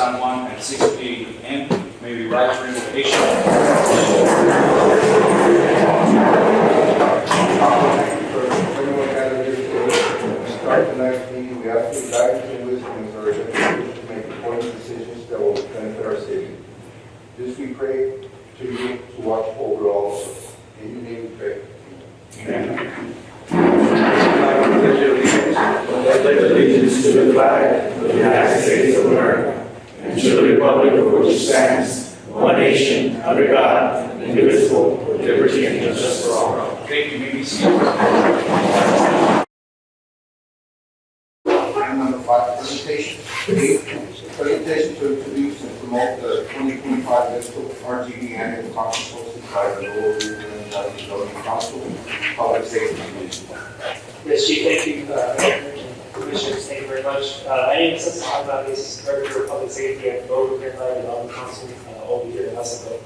San Juan at 6 p.m. May we rise for invocation. Everyone gathered here today, to start tonight's meeting, we ask for guidance and wisdom as our executives to make important decisions that will benefit our city. This we pray to you to watch over all of us. In your name we pray. Amen. I pledge allegiance to the flag of the United States of America and to the republic for which it stands, one nation, under God, indivisible, with liberty and justice for all. Thank you. May we see you. Item number 5, presentation. Presentation to introduce and promote the 2025 Municipal RGB Annual Conference hosted by the Lower Region Development Council, Public Safety Division. Yes, Chief, thank you, Commissioners, thank you very much. My name is Hassan Abdulaziz, Director of Public Safety at the Lower Region Development Council over here in Mexico.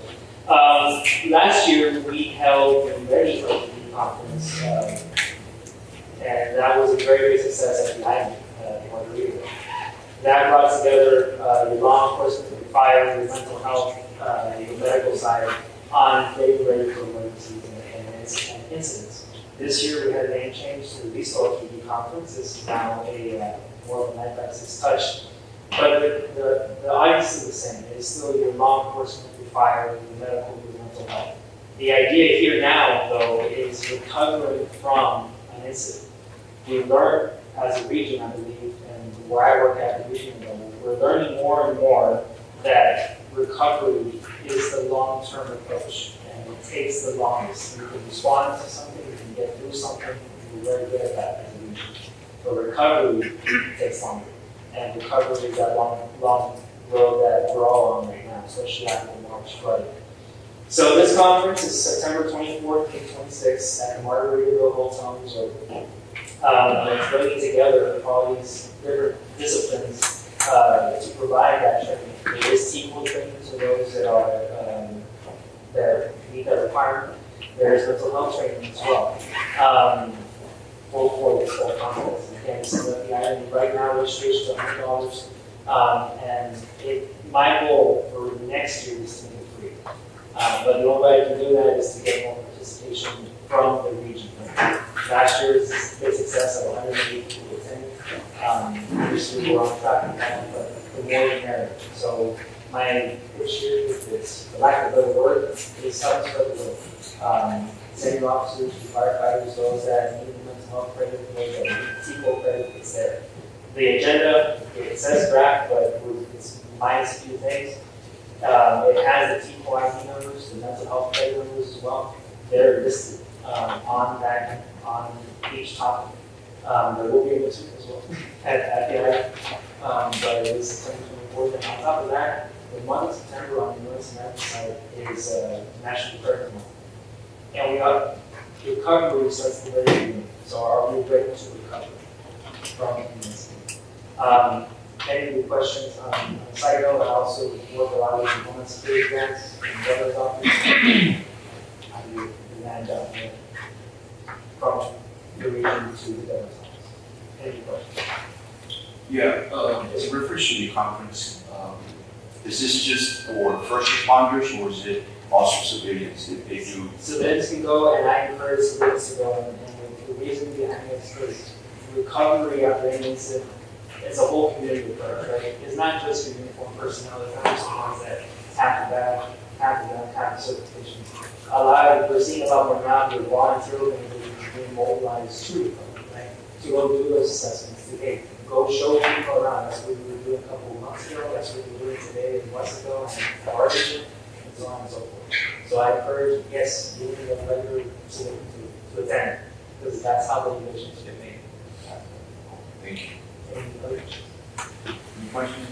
Last year, we held a very large conference, and that was a very big success at the island in Margarita. That brought together the law enforcement, the fire, the mental health, the medical side on getting ready for emergencies and incidents. This year we had a name change to the Resource Review Conference. This is now a more of a 9x6 touch. But the audience is the same. It's still your law enforcement, your fire, your medical, your mental health. The idea here now, though, is recovering from an incident. We learned as a region, I believe, and where I work at the region level, we're learning more and more that recovery is the long-term approach, and it takes the longest. You can respond to something, you can get through something, and we're very good at that as a region. But recovery takes longer, and recovery is that long road that we're all on right now, especially after the March flood. So this conference is September 24th and 26th at the Margaritaville Hotel Resort. It's bringing together all these different disciplines to provide that training. There is TEQL training to those that meet that requirement. There's mental health training as well for this whole conference. Again, this is at the island. Right now, registration is $100, and my goal for next year is to make it free. But the only way I can do that is to get more participation from the region. Last year's big success of 180 people attending. This year we're on track with that, but the more the merrier. So my push here is, for lack of a better word, is help spread the word. Senior officers, firefighters, those that need the mental health credit, those that need the TEQL credit, it's there. The agenda, it says draft, but it's minus a few things. It has the TEQL ID numbers, the mental health credit numbers as well. They're listed on each topic. There will be a material as well at the end. But it is September 24th. And on top of that, the month of September on the North American side is National Preparedness Month. And we got recovery starts at the very beginning. So are we ready to recover from the incident? Any of the questions on side note, I also work a lot with Homeland Security grants and governor's office. I do the land out there from the region to the governor's office. Any questions? Yeah, as a reference to the conference, is this just for first responders or is it also civilians if they do? Civilians can go, and I encourage civilians to go. And the reason behind this is recovery after an incident is a whole community approach, right? It's not just your uniformed personnel, it's not just the ones that have the badge, have the certification. We're seeing a lot more now, we're volunteering and being mobilized to recovery, right? To go do those assessments, to go show people around. That's what we were doing a couple of months ago, that's what we're doing today in Mexico and the Argentina, and so on and so forth. So I encourage, yes, you need a regular citizen to attend, because that's how the relations get made. Thank you. Any other questions? Any questions?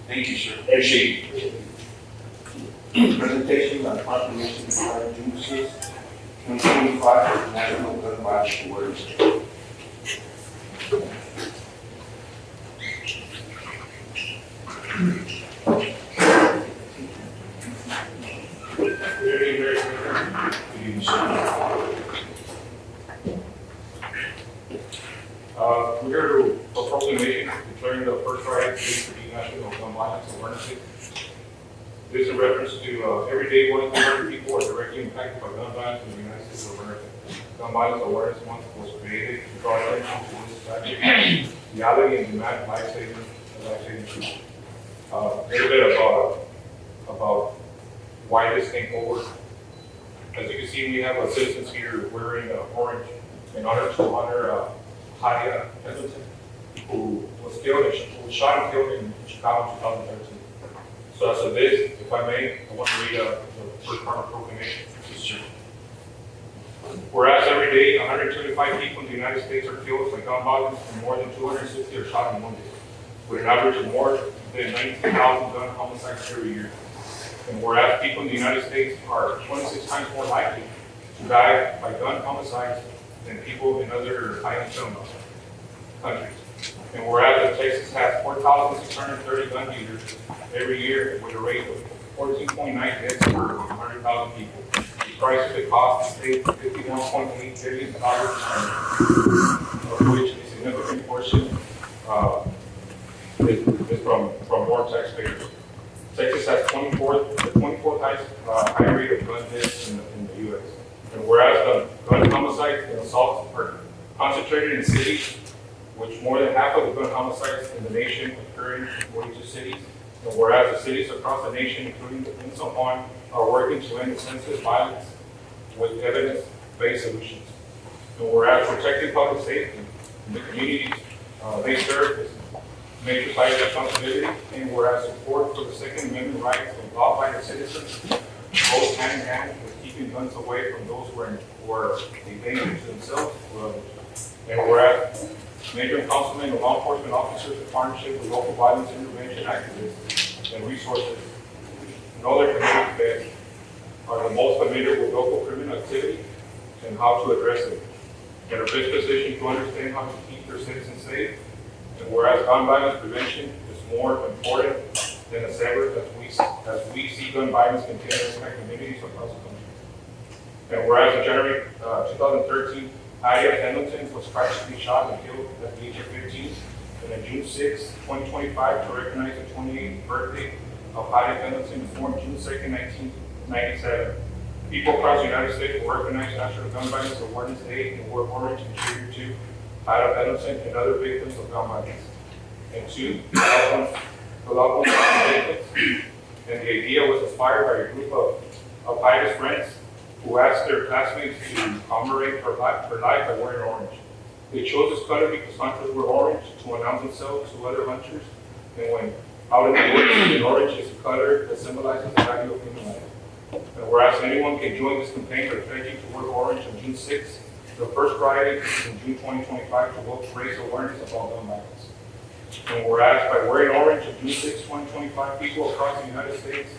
Thank you, sir. Appreciate it. Presentation on proclamation of June 6th, 2025 as National Gun Violence Awareness Day. We're here to a proclamation declaring the first Friday to be National Gun Violence Awareness Day. This is a reference to every day 100 people are directly impacted by gun violence in the United States of America. Gun Violence Awareness Month was created to draw attention to this tragic reality and demand life-saving treatment. A little bit about why this came forward. As you can see, we have citizens here wearing orange in honor to honor Hadia Pendleton, who was shot and killed in Chicago in 2013. So as of this, if I may, I want to read the first part of the proclamation. Whereas every day, 125 people in the United States are killed by gun violence and more than 260 are shot in one day, with an average of more than 19,000 gun homicides every year. And whereas people in the United States are 26 times more likely to die by gun homicides than people in other high-income countries. And whereas Texas has 4,630 gun dealers every year with a rate of 14.9 deaths per 100,000 people. The prices that cost the state $51.8 billion, of which a significant portion is from more taxpayers. Texas has the 24th highest high rate of gun deaths in the U.S. And whereas the gun homicides and assaults are concentrated in cities, which more than half of the gun homicides in the nation occur in 42 cities, and whereas the cities across the nation, including in San Juan, are working to end senseless violence with evidence-based solutions. And whereas protecting public safety in the communities they serve is major societal responsibility, and whereas support for the Second Amendment rights of law-abiding citizens goes hand in hand with keeping guns away from those who are a danger to themselves or others. And whereas major councilmen and law enforcement officers in partnership with local violence intervention activists and resources and other community beds are the most familiar with local criminal activity and how to address it, and are best positioned to understand how to keep their citizens safe. And whereas gun violence prevention is more important than ever as we see gun violence continue to impact communities across the country. And whereas in January 2013, Hadia Pendleton was tragically shot and killed at the age of 15, and on June 6, 2025, to recognize the 28th birthday of Hadia Pendleton, born June 2, 1997. People across the United States will recognize National Gun Violence Awareness Day and wear orange in tribute to Hadia Pendleton and other victims of gun violence. And two, the loved ones of victims. And the idea was inspired by a group of Hadia's friends who asked their classmates to commemorate her life by wearing orange. They chose this color because hunters wear orange to announce themselves to other hunters. And when out in the woods, orange is a color that symbolizes the value of human life. And whereas anyone can join this campaign by pledging to wear orange on June 6th, the first Friday in June 2025 to help raise awareness about gun violence. And whereas by wearing orange on June 6, 2025, people across the United States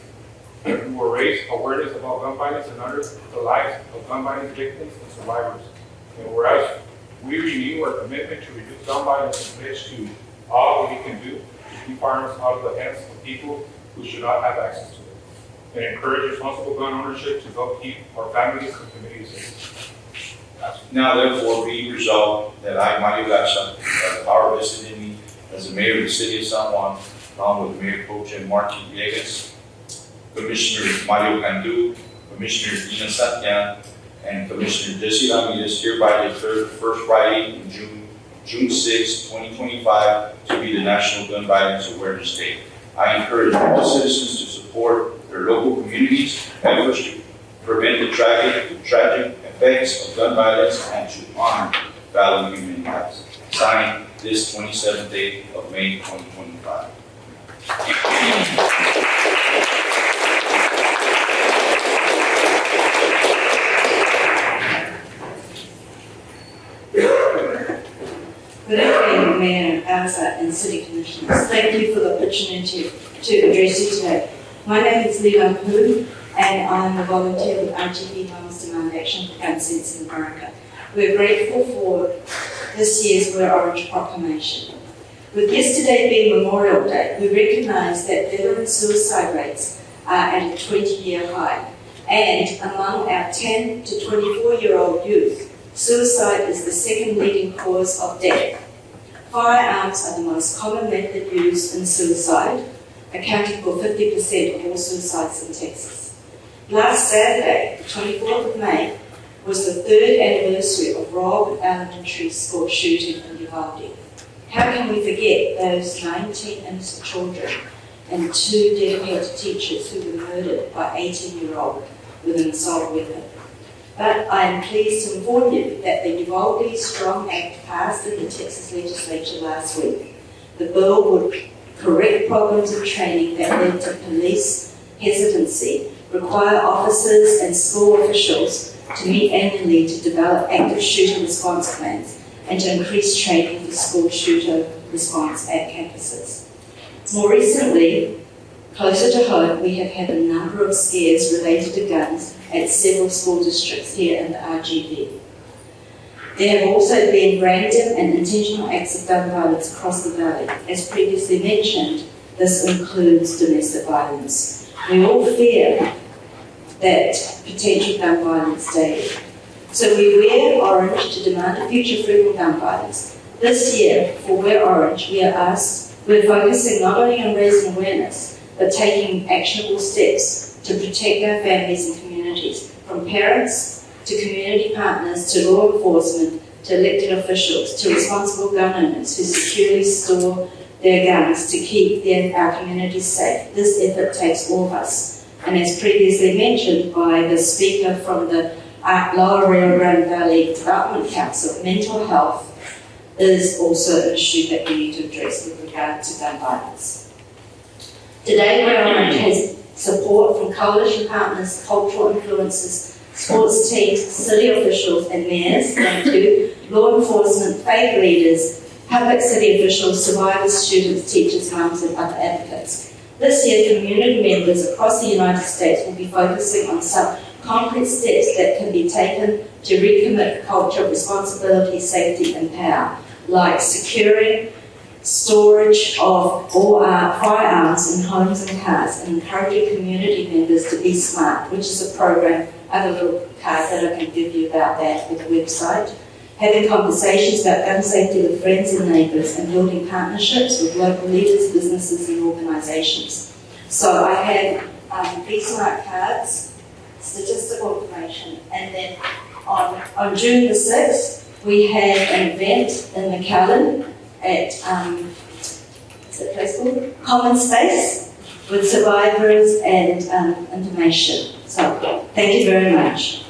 will raise awareness about gun violence and honor the lives of gun violence victims and survivors. And whereas we renew our commitment to reduce gun violence and pledge to all we can do to keep firearms out of the hands of people who should not have access to it, and encourage responsible gun ownership to help keep our families and communities safe. Now therefore be resolved that I, Mario Garza, by the power vested in me as the mayor of the city of San Juan, along with Mayor Pro Tem Martin Villegas, Commissioner Mario Candu, Commissioner Dina Satyan, and Commissioner Jesse Ramirez, hereby declare the first Friday in June 6, 2025 to be the National Gun Violence Awareness Day. I encourage all citizens to support their local communities' efforts to prevent the tragic effects of gun violence and to honor fallen human lives. Signed this 27th day of May 2025. Good evening, Mayor Garza and City Commissioners. Thank you for the opportunity to address you today. My name is Leon Hu, and I'm a volunteer with RGB Harmless Demand Action for Gun Sense in America. We're grateful for this year's Wear Orange proclamation. With yesterday being Memorial Day, we recognize that veteran suicide rates are at a 20-year high. And among our 10 to 24-year-old youth, suicide is the second leading cause of death Firearms are the most common method used in suicide, accounting for 50% of all suicides in Texas. Last Saturday, the 24th of May, was the 3rd anniversary of Robb Elementary School shooting in Uvalde. How can we forget those 19 innocent children and 2 dedicated teachers who were murdered by 18-year-old with an assault weapon? But I am pleased to inform you that the Uvalde Strong Act passed in the Texas legislature last week. The bill would correct problems of training that led to police hesitancy, require officers and school officials to meet annually to develop active shooter response plans, and to increase training for school shooter response at campuses. More recently, closer to home, we have had a number of scares related to guns at several school districts here in the RGV. There have also been random and intentional acts of gun violence across the valley. As previously mentioned, this includes domestic violence. We all fear that potential gun violence daily. So we wear orange to demand a future free from gun violence. This year, for Wear Orange, we're focusing not only on raising awareness, but taking actionable steps to protect our families and communities, from parents to community partners to law enforcement to elected officials to responsible gun owners who securely store their guns to keep our communities safe. This effort takes all of us. And as previously mentioned by the speaker from the Lower Rio Grande Valley Development Council, mental health is also an issue that we need to address with regard to gun violence. Today, Wear Orange has support from coalition partners, cultural influencers, sports teams, city officials and mayors, thank you, law enforcement, faith leaders, public city officials, survivors, students, teachers, mums and other advocates. This year, community members across the United States will be focusing on some concrete steps that can be taken to recommit a culture of responsibility, safety and power, like securing storage of all our firearms in homes and cars, and encouraging community members to be smart, which is a program. I have a little card that I can give you about that with the website. Having conversations about gun safety with friends and neighbours, and building partnerships with local leaders, businesses and organisations. So I have Be Smart cards, statistical information, and then on June the 6th, we have an event in McAllen at, what's that place called? Common Space, with survivors and information. So, thank you very much.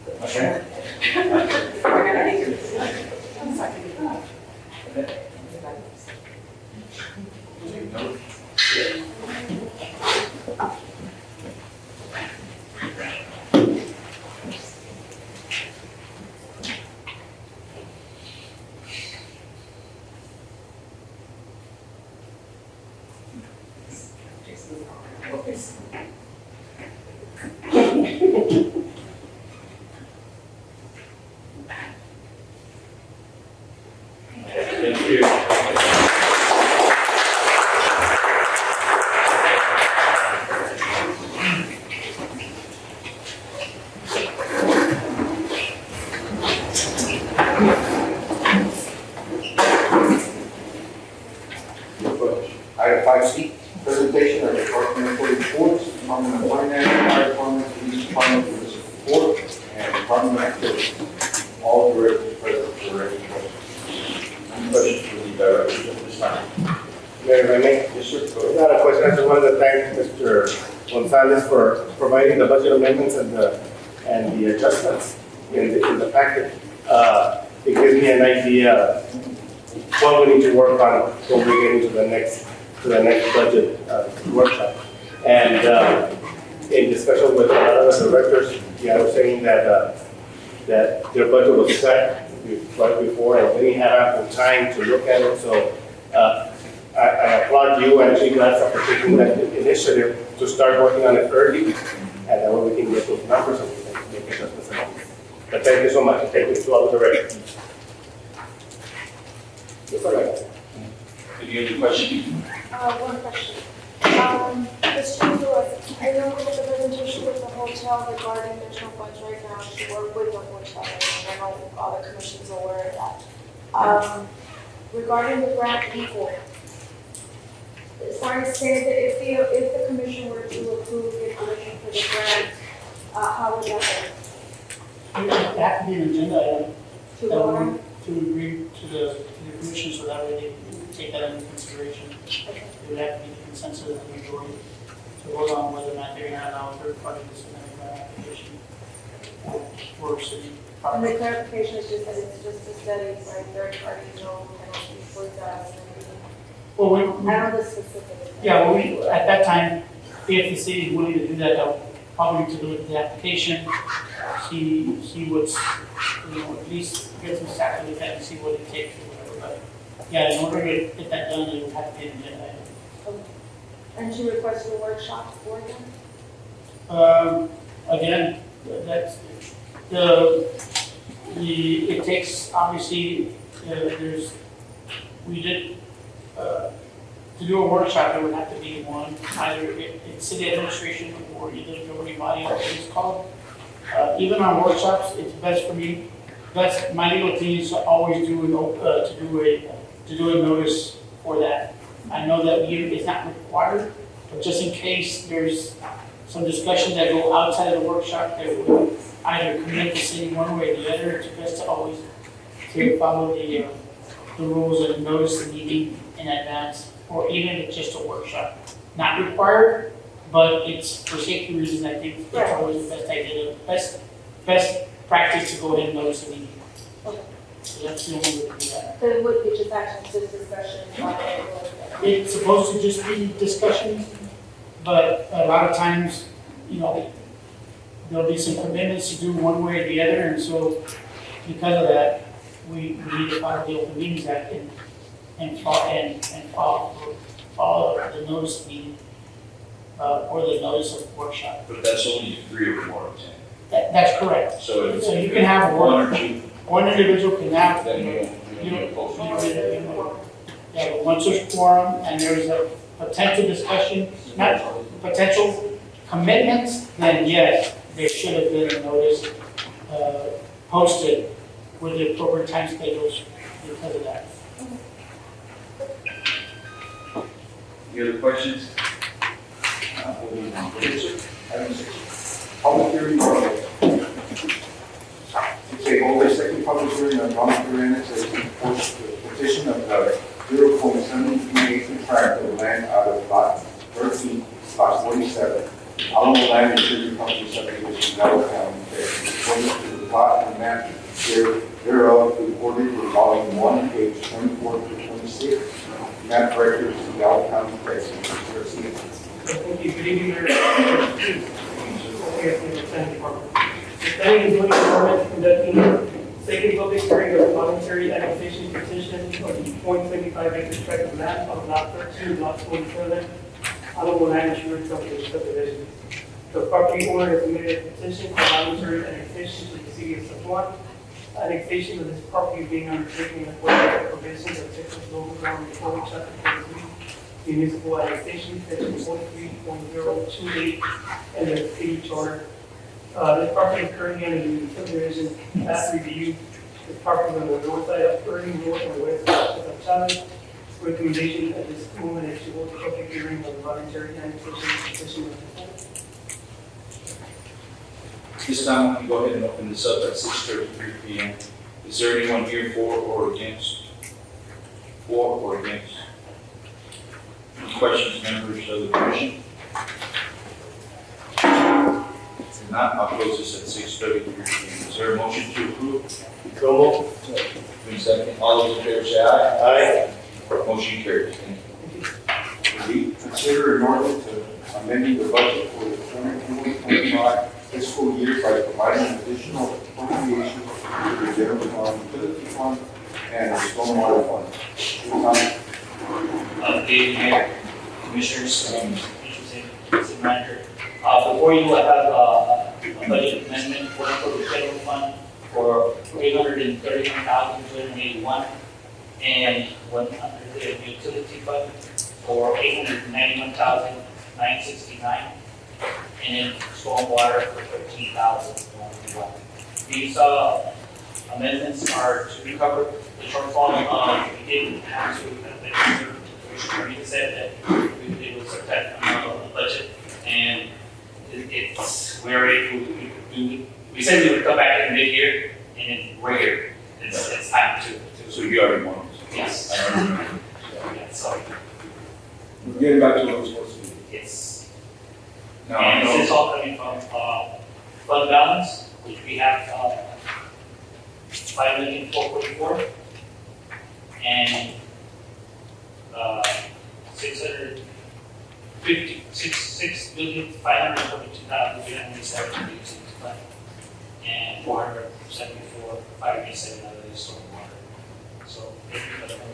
Okay. Thank you. Item 5C, presentation of departmental reports, Department of Finance, Fire Department, Police Department, Police Support, and Department of Activities. All directors present for any questions. Any questions for the directors at this time? Mayor, if I may, Yes, sir. Go ahead. not a question, I just wanted to thank Mr. Gonzalez for providing the budget amendments and the adjustments in the packet. It gives me an idea what we need to work on when we get into the next budget workshop. And in discussion with a lot of the directors, I was saying that their budget was set right before, and they had ample time to look at it, so I applaud you and Chief Lanza for taking that initiative to start working on it early, and that way we can get those numbers and we can make adjustments. But thank you so much, and thank you to all the directors. That's all I got. Any other questions? One question. Mr. Lewis, I know with the presentation with the hotel regarding there's no funds right now to work with the hotel, and I know all the commissions are aware of that. Regarding the grant equal, sorry to say that if the commission were to approve the commission for the grant, how would that work? It have to be an agenda item To vote on? to agree to the commission, so that way they can take that into consideration. It would have to be the consensus of the majority to vote on whether or not they're gonna allow a third party to submit an application for city And property. the clarification is just that it's just a study, right? Third party, no penalties for that. Well, I don't know the specifics. yeah, well, at that time, if the city is willing to do that, they'll probably need to look at the application, see what's, at least get some staff to look at and see what it takes or whatever, but yeah, in order to get that done, it would have to be an agenda item. And she requested a workshop for them? Again, that's, it takes, obviously, to do a workshop, it would have to be one, either it's city administration or either the governing body, or it's called. Even on workshops, it's best for me, my legal teams always do to do a notice for that. I know that it's not required, but just in case there's some discussion that go outside of the workshop that would either commit the city one way or the other, it's best to always to follow the rules and notice the meeting in advance, or even if it's just a workshop. Not required, but it's for safety reasons, I think it's always the best idea, best practice to go ahead and notice the meeting. Okay. So that's the only way to do that. So it would be just actually just discussion. It's supposed to just be discussions, but a lot of times, there'll be some commitments to do one way or the other, and so because of that, we need to follow the Open Meetings Act and follow the notice meeting, or the notice of workshop. But that's only 3 or 4 of 10. That's correct. So if So you can have one or two, one individual can have, then you you don't post it. yeah, but once there's quorum and there's a potential discussion, not potential commitments, then yes, there should have been a notice posted with the appropriate time schedules because of that. Any other questions? We'll move on. Item 6, public hearing. It's a hold a second public hearing on voluntary annexation for the petition of the 0.73 acre tract of land out of lot 13, lot 47, Alamo Land and City Company subdivision, Delaware County, in accordance to the map thereof recorded in volume 1, page 24 to 26. Map records of Galveston County, Texas. Mr. Garcia. Thank you. Good evening, Mayor. The planning and zoning department is conducting second public hearing of voluntary annexation petition of the 0.25 acre tract of land on lot 13, lot 47, Honorable Land Insurance Company subdivision. The property owner has submitted a petition for voluntary annexation to the city of San Juan. Annexation of this property is being undertaken in accordance with the provisions of Texas Local Government Code, Chapter 43, Municipal Annexation, Section 43.028, and the city charter. This property is currently under the subdivision map review. This property is on the north side of Ernie, north and west of Challenge. Recommendation at this moment is to hold a public hearing on the voluntary annexation petition. This time, I'm going to go ahead and open this up at 6:33 p.m. Is there anyone here for or against? For or against? Any questions, members of the commission? If not, I'll close this at 6:33 p.m. Is there a motion to approve? So moved. Wait a second. All those in favor say aye. Aye. Motion carries. We consider an ordinance amending the budget for the 2024-25 fiscal year by providing additional appropriations to the general fund, utility fund, and the stormwater fund. Good evening, Mayor, Commissioners, City Manager. Before you, I have a budget amendment for the general fund for $831,281, and one under the utility fund for $891,969, and then stormwater for $13,101. These amendments are to recover the shortfall. We didn't have to, Commissioner said that it was a budget, and we said we would come back in mid-year, and then we're here. It's time to. So you already won. Yes. I don't know. Yeah, so, We're getting back to what we're supposed to do. yes. Now, And I this is know, all coming from, fund balance, which we have, 5,444,000, and, 656,542,370 fund, and 474,587 out of the stormwater. So, the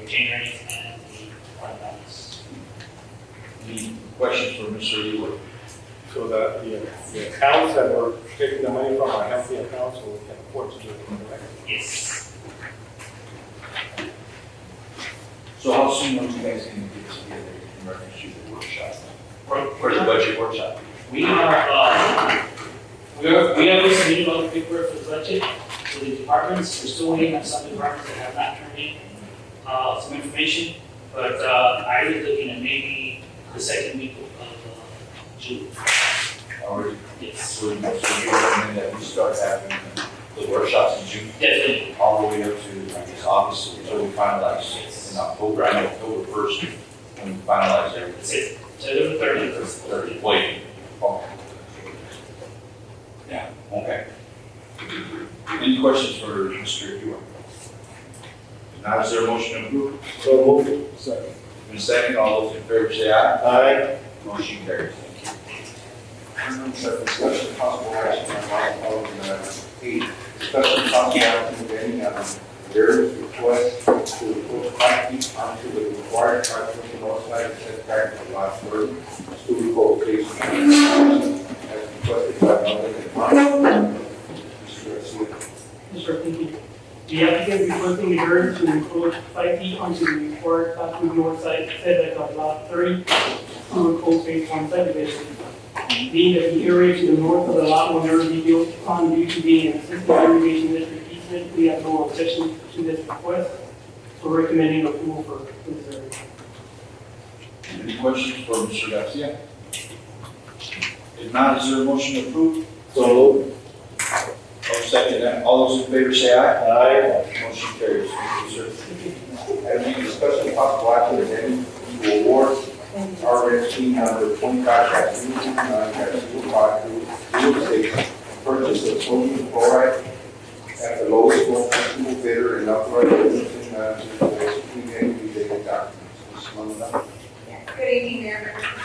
retained earnings and the fund balance. any questions for Mr. Leroy? So the accounts that we're taking the money from are healthy accounts, so we can afford to do it, correct? Yes. So how soon are you guys going to get together in reference to the workshop? For The budget workshop? We have, we have submitted all the paperwork for the budget to the departments. We're still waiting on some departments that have not turned in, some information. But, I was looking at maybe the second week of June. Already? Yes. So you recommend that we start having the workshops in June, Definitely. all the way up to, I guess, August, until we finalize in October, I know October 1st, when we finalize everything. That's it. So the 30th. 30th, wait. Oh. Yeah, okay. Any questions for Mr. Yuan? Now, is there a motion to approve? So moved. Second. In a second, all those in favor say aye. Aye. Motion carries. Thank you. Discussion possible action on item 8. Discussion possible action of any various requests to put 5 feet onto the required 5-foot north side setback of lot 30, student co-location. As requested by Mr. Garcia. Mr. Thinking. The applicant is requesting the variance to encroach 5 feet onto the required 5-foot north side setback of lot 30 on the Cold Phase 1 subdivision. Being that the area to the north of the lot will never be built upon due to being an existing irrigation district easement, we have no objection to this request. So we're recommending approval for this area. Any questions for Mr. Garcia? If not, is there a motion to approve? So moved. I'll second that. All those in favor say aye. Aye. Motion carries. Thank you, sir. As we discussed in possible action of any to award RSP number 25-029-05 real estate purchase of sodium chloride at the authorize the city manager to execute any related documents. Ms. Maldonado. Yes, good evening, Mayor, members of the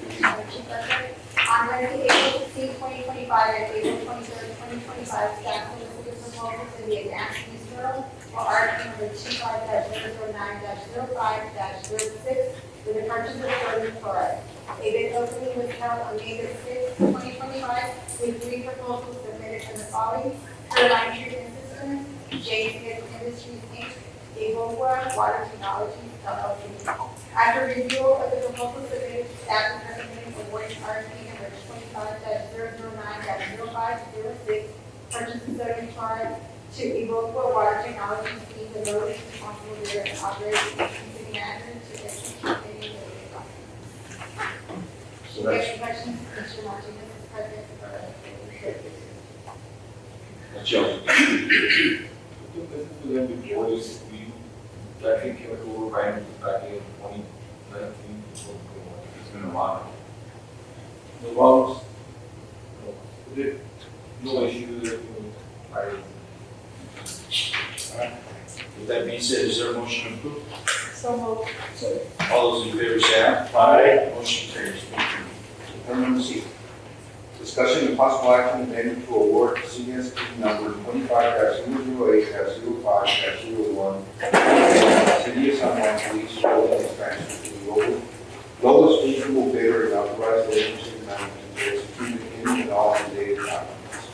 commission, Chief Secretary. On Wednesday, April 16, 2025, and April 23, 2025, staff solicited proposals in the advanced use bureau for article number 25-009-05-06 with the purchase of sodium chloride. A bid opening was held on May 6, 2025, with 3 proposals submitted from the following: Turbine Treatment Systems, J. Smith Industries, Inc., Evoqua Water Technologies, LLC. After review of the proposals submitted, staff is recommending awarding RFP number 25-009-05-06, purchase of sodium chloride to Evoqua Water Technologies, Inc., the lowest responsible bidder and operator, city manager to execute any related documents. So that's, Any questions, Mr. Martinez, President, or That's your. Then before this, we, traffic chemical requirements back in 2019, it's been a while. The walls, no issue with fire. With that being said, is there a motion to approve? So moved. All those in favor say aye. Aye. Motion carries. Thank you. item number C. Discussion and possible action, if any, to award CSP number 25-008-05-01, City of San Juan Police Building Expansion to the lowest reasonable bidder and authorize the agency manager to execute any and all related documents.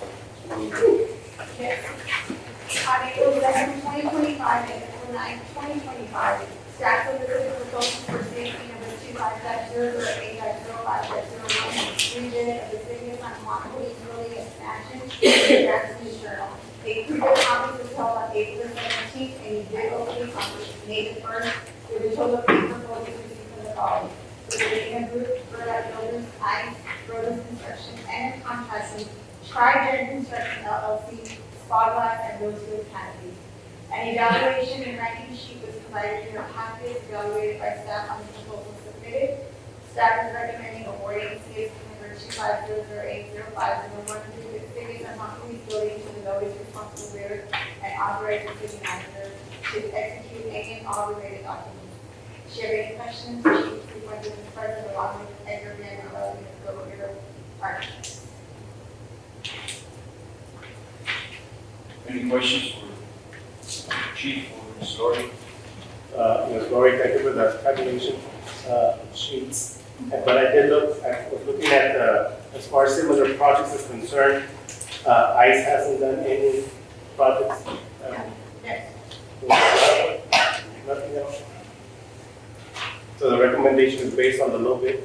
Yes. On April 11, 2025, and April 9, 2025, staff solicited proposals for safety number 25-008-05-01, rebid of the City of San Juan Police Building Expansion to the Jackson News Journal. A pre-bid conference was held on April 17th, and a bid opening on May 1st, with a total of 8 proposals received from the following: the Virginia Group, Burlap Builders, ICE, Brothers Construction, and Contracting, Tri-Gen Construction LLC, Spyglass, and Rosewood Canopy. An evaluation and ranking sheet was provided in your packet, evaluated by staff on the proposals submitted. Staff is recommending awarding CSP number 25-008-05-01 to the City of San Juan Police Building to the lowest responsible bidder and authorize the city manager to execute any and all related documents. If you have any questions, Chief, please want to express it along with Edgar Van or go over your partners. Any questions for Chief or Ms. Lori? Ms. Lori, thank you for the tabulation sheets. But I did look, I was looking at, as far as similar projects is concerned, ICE hasn't done any projects. Yes. Nothing else? So the recommendation is based on the low bid?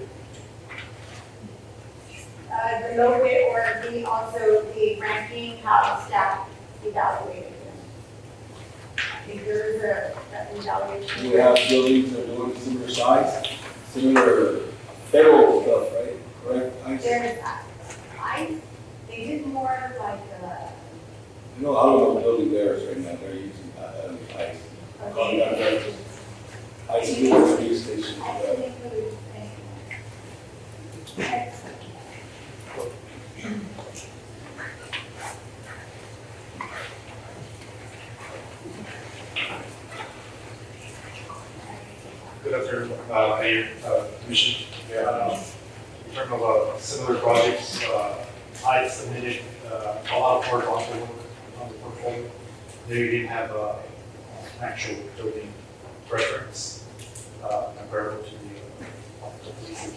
The low bid or also the ranking, how staff evaluated them. I think there is an evaluation. We have buildings that are similar size, similar federal stuff, right? Correct? There's, they did more like, You know, I don't know building theirs right now, they're using ICE. ICE is a police station. I think for the thing. Good afternoon, Mayor, Commission. In terms of similar projects, I submitted a lot of horizontal work on the portfolio. They didn't have actual building reference comparable to the police.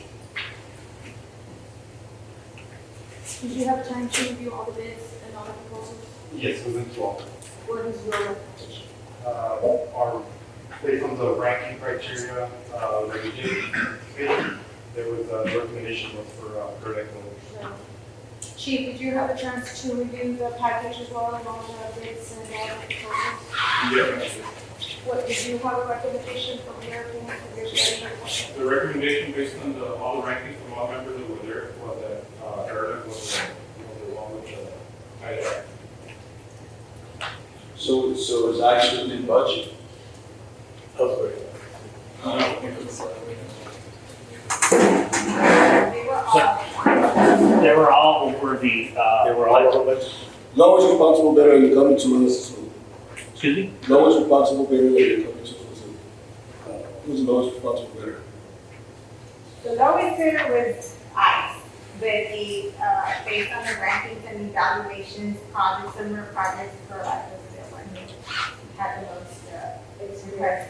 Did you have time to review all the bids and all the proposals? Yes, we went through all. What is your recommendation? Our, based on the ranking criteria that we did, there was a recommendation was for Gurdek Motors. Chief, did you have a chance to review the package as well and all the bids and all the proposals? Yeah. What, did you have a recommendation from your opinion, from your study? The recommendation based on all the rankings from all members that were there was that Eric was the one with the higher. So is ICE within budget? They were all. They were all over the, They were all over budget? Lowest responsible bidder, you come to us, Excuse me? Lowest responsible bidder that you're coming to, was it, who's the lowest responsible bidder? The lowest bidder was ICE, but the, based on the rankings and evaluations, projects, similar projects for like the one who had the most, requests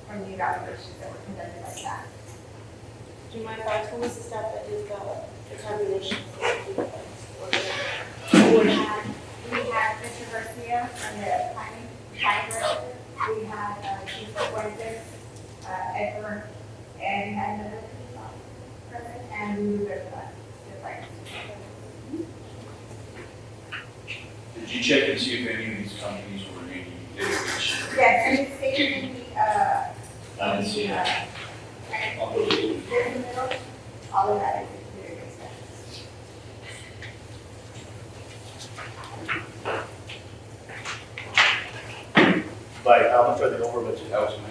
from the evaluations that were conducted like that. Do you mind if I ask, who was the staff that did the tabulations? We had Mr. Garcia from the planning director, we had, Chief Fuentes, Edgar, and we had another, person, and we were the finance. Did you check and see if any of these companies were in any litigation? Yes, and it's stated in the, I didn't see it. all of that is included in that. By how much are they over budget? That was my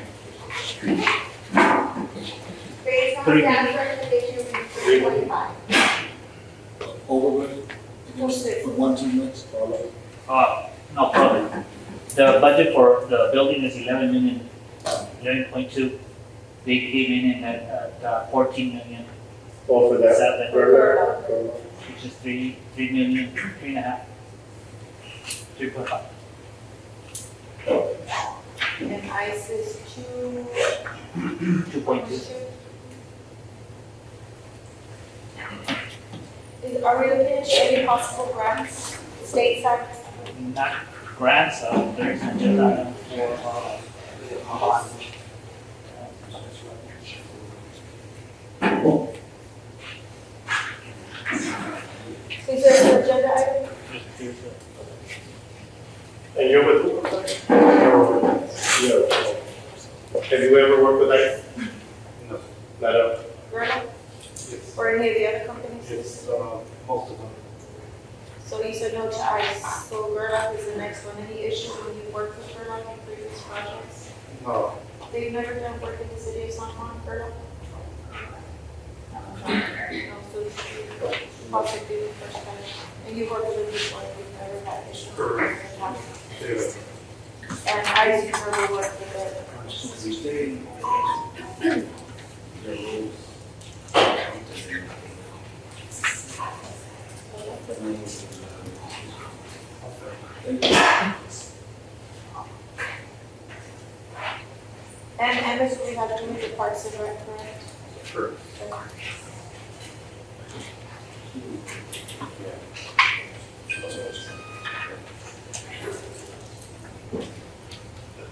Based on staff recommendation, we 325. Over budget? For 1, 2 months, or like? No problem. The budget for the building is 11.2. They came in at 14 million, Oh, for that? 7, For- which is 3 million, 3.5, 3.5. And ICE is 2.2. Are we looking into any possible grants, state side? Not grants, there's an agenda item for bond. Is there an agenda item? And you're with who? I'm sorry? Yeah. Have you ever worked with ICE? No. Not up? Verna? Yes. Or any of the other companies? It's, most of them. So you said no to ICE, so Gerlach is the next one. Any issues when you worked with Gerlach in previous projects? No. They've never done work in the city of San Juan, Gerlach? No, so this is possibly the first time. And you worked with them before, you've never had issues? Correct. Correct. And ICE, you've never worked with them? And this we have to make the parks and rec, correct? Sure.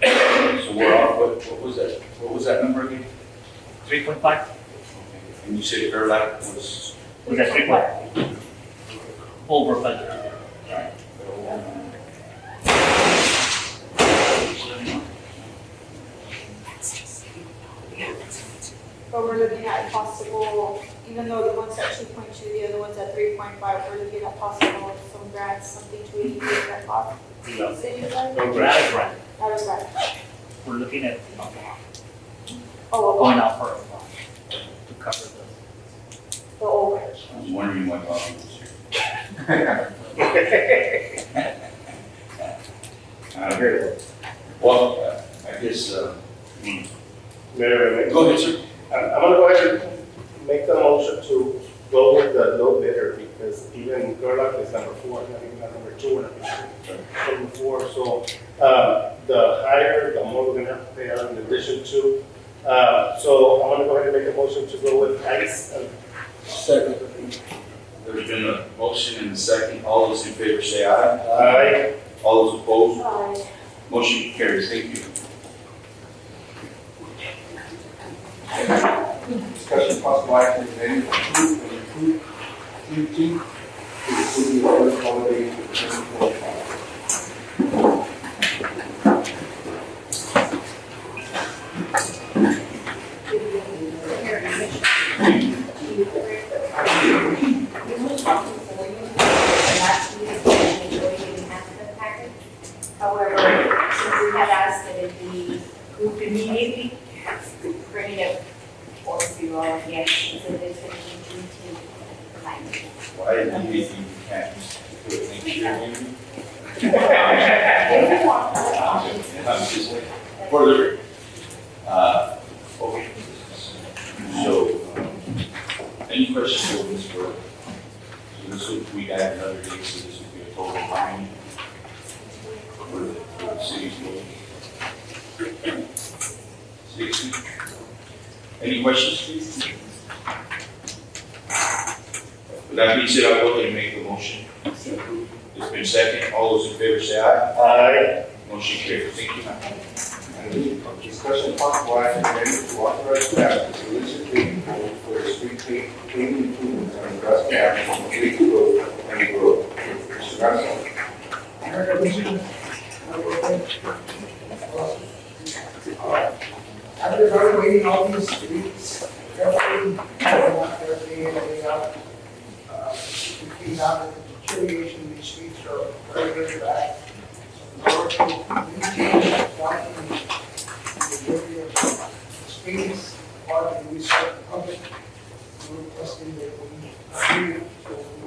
So we're off, what was that number again? 3.5? And you said Gerlach was, Was that 3.5? Over budget. But we're looking at possible, even though the one's at 2.2, the other one's at 3.5, we're looking at possible some grants, something to alleviate that cost. No. City side? No grant. Not a grant. We're looking at Oh, going well, out for a bond to cover the overage. I was wondering what Bobby was here. Well, I guess, Mayor, go ahead, sir. I'm gonna go ahead and make the motion to go with the low bidder because even Gerlach is number 4, not even number 2, number 4. So, the higher, the more we're gonna have to pay out in addition to. So I'm gonna go ahead and make a motion to go with ICE. Second. There's been a motion and a second. All those in favor say aye. Aye. All those opposed, Aye. motion carries. Thank you. Discussion possible action, if any, approve and approve 3T to the city of first holiday for 2025. However, since we had asked that it be approved immediately, bring it up or zero again, so there's going to be 3 Why do you think you can't do it next year, maybe? For the, okay. So, any questions for this work? So this would, we got another date, so this would be a total fine for the city's building. Stacy? Any questions, please? With that being said, I'll go ahead and make the motion. It's been second. All those in favor say aye. Aye. Motion carries. Thank you. Discussion possible action related to authorize staff to solicit bid for the street paving improvements on Nebraska Avenue, Lake Road, and Road. Mr. Garcia. After evaluating all these streets carefully, day in, day out, we found that the deterioration of these streets are very, very bad. So the board maintains quality and the delivery of streets, part of the research of the public. We're requesting that we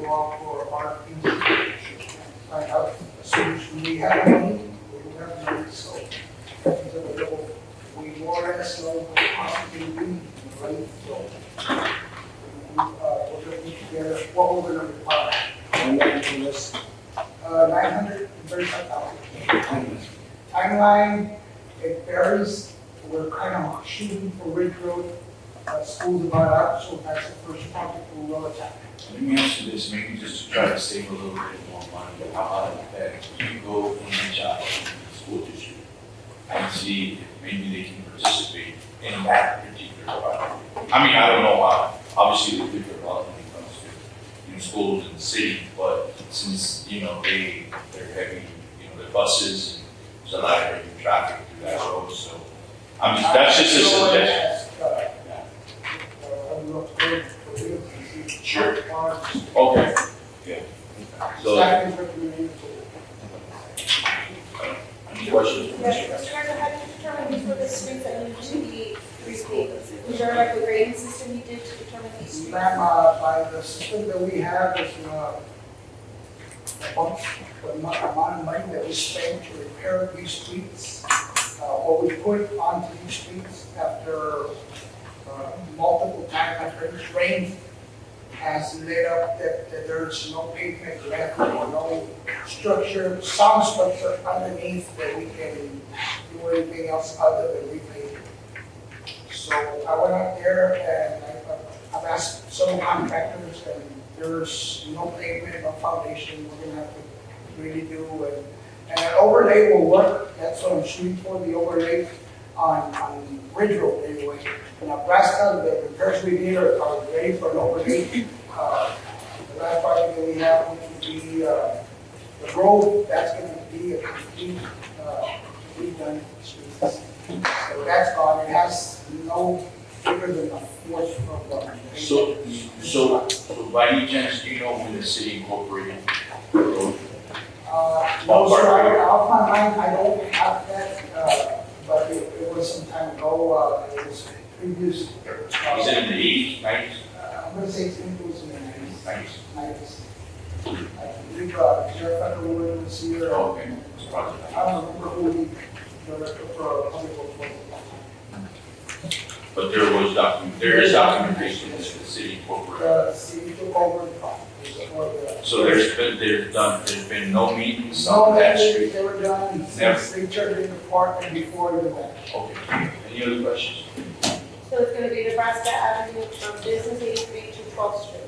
go off for RFPs, find out a solution. We have money, we don't have money, so it's available. We more or less know what possibly we need, right? So, we're looking together, what we're gonna require. And then this, 935,000. Timeline, it varies, we're kind of shooting for Ridge Road, school's about out, so that's the first project we will attack. Let me ask you this, maybe just to try to save a little bit more money. How about that you go and reach out to the school district and see if maybe they can participate in that particular project? I mean, I don't know how, obviously they differ a lot when it comes to, schools and the city, but since, they're heavy, their buses, there's a lot of heavy traffic through that road, so. That's just a suggestion. Sure. Okay. Yeah. So, any questions? Yes, Mr. Garza, how did you determine these were the streets that needed to be repaved? Was there like a grading system you did to determine these streets? Ma'am, by the system that we have, there's the amount of money that we spend to repair these streets, what we put onto these streets after multiple times after each rain has lit up that there's no pavement left or no structure, some structure underneath that we can do anything else other than repave. So I went out there and I've asked some contractors and there's no pavement, no foundation, we're gonna have to really do and an overlay will work, that's what I'm shooting for, the overlay on Ridge Road anyway. In Nebraska, the repairs we did are ready for an overlay. The last project that we have, which would be the road, that's gonna be a complete redone streets. So that's gone, it has no bigger than a fourth of So by any chance, do you know when the city incorporated the road? No, sir, off my mind, I don't have that, but it was some time ago, it was previous. Is it in the 80s, 90s? I'm gonna say it was in the 90s. 90s. I believe, Sheriff Federal was here. Oh, okay. It's probably I don't remember who the director for public works was. But there is documentation that the city incorporated. The city took over the project. So there's been no meetings on that street? They were done since they turned in the park and before the event. Okay. Any other questions? So it's gonna be Nebraska Avenue from Business 83 to 12th Street.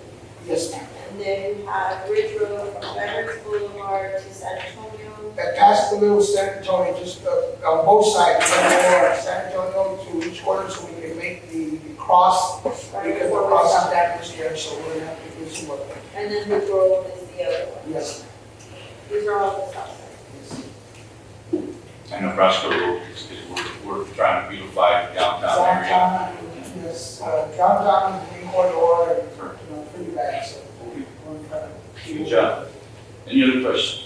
Yes, ma'am. And then you have Ridge Road from Veterans Boulevard to San Antonio. That past the little San Antonio, just on both sides, San Antonio to each corner so we can make the cross. Because the cross is damaged there, so we're gonna have to do some work. And then Ridge Road is the other one. Yes. These are all the stop signs. And Nebraska Road is we're trying to beautify the downtown area. Downtown, yes, downtown is the main corridor and, pretty bad, so we're trying to. Good job. Any other questions?